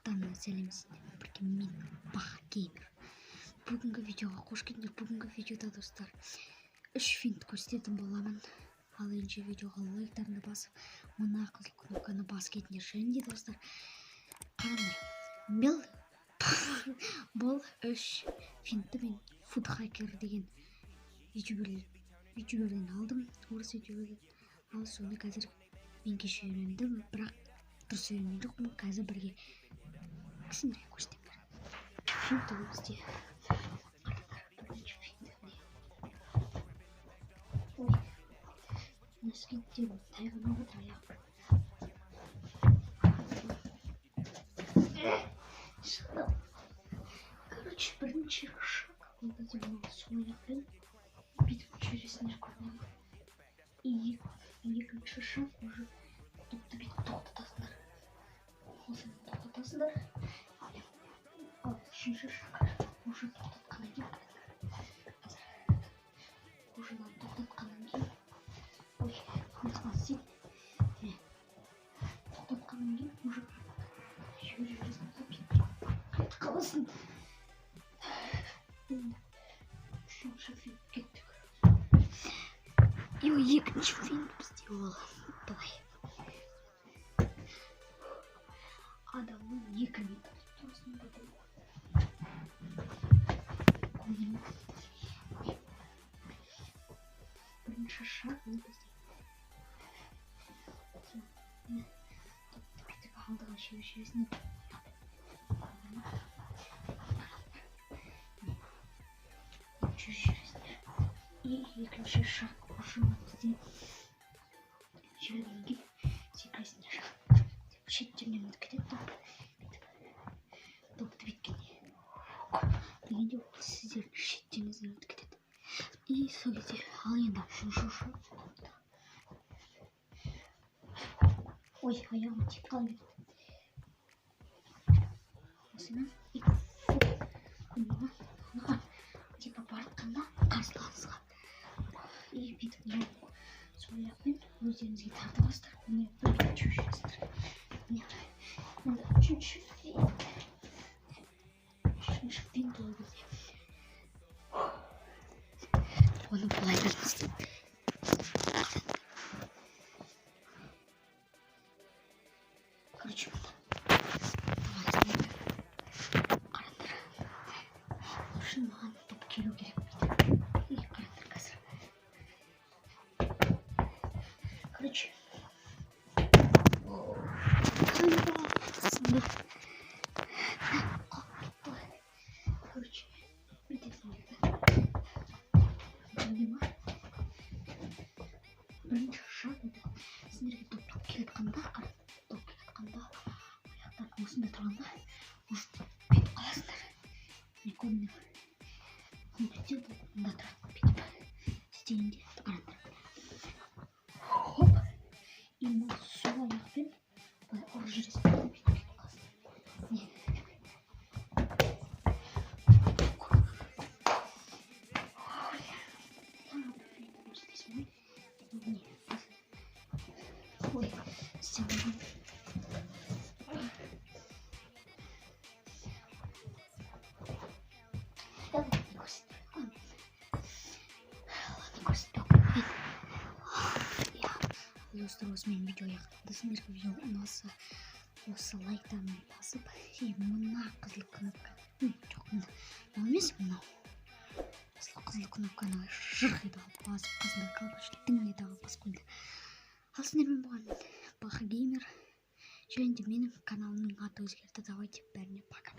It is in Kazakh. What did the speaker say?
Қазақстаннан сәлемсіздер. Бірге мен Бақ Геймер. Бүгінгі видеоға қош келдіңдер. Бүгінгі видеода достар 3 финт көрсететін боламын. Ал енді видеоға лайктарыңды басып, мына қызыл кнопканы басып кетіңдер. Және де достар, қараңдар. Бұл 3 финтті мен фудхакер деген ютуберден алдым. Орыс ютуберден. Ал соны қазір мен кеше үйрендім, бірақ дұрыс үйренген жоқпын. Қазір бірге кісілерге көрсетемін. Финт ол бізде. Бірінші финт не? Ой, нескентен тайғанауға таяқ. Короче, бірінші шаг. Ол бізде мынау сол аяқпен бүйтіп жүресіңдер көрінеді. И екінші шаг уже топты бүйтіп тоқтатасыңдар. Осыны тоқтатасыңдар. Ал үшінші шаг уже тоқтатқаннан кейін уже тоқтатқаннан кейін ой, қымызған сен тоқтатқаннан кейін уже жүре бересің бүйтіп қайта қаласың. Үшінші финт кеттік. И екінші финт бізде ол былай. Адамның 2 метр тұрсын бұды. Бірінші шаг ол бізде. Топты бүйтіп алдыға шешесіне и екінші шаг уже бізде жерден кейін секіресіңдер. Шеттерінен өтіп кетеді топты бүйткенде. Дегенде ол сіздердің шеттеріңізден өтіп кетеді. И сол кезде ал енді үшінші шаг. Ой, аяғым тиіп қалып еді. Осымен типа бартқанда қарсыласыңызға. И бүйтіп сол аяқпен өздеріңізге тартып аласыздар. Мына аяқпен бүйтіп жүріп жүресіздер. Енді үшінші финт ол бізде. Оны былай беріңіз. Короче, қараңдар. Үшін маған топ келу керек дейді. И қараңдар қазір. Короче, бірінші шаг сіздерге топ келе жатқанда, аяқтар осында тұрғанда уже бүйтіп қаласыңдар. Мен көбіне бүйтсе бұл мында тұрады бүйтіп істегенде қараңдар. Хоп, и мына сол аяқпен былай ұрып жүресіңдер бүйтіп қаласыңдар. Ой, істемеймін. Ладно, көрсетпей достар, осымен видео аяқталды. Сіздерге видео ұнаса осы лайктарын басып, мына қызыл кнопка жоқ, мынау емес, мынау қызыл кнопканы жырқ ете алып басып, қасында колокольчиктің ете алып басып қойды. Ал сіздермен болған Бақ Геймер. Және де менің каналымның аты өзгерді. Давайте бәріне пока.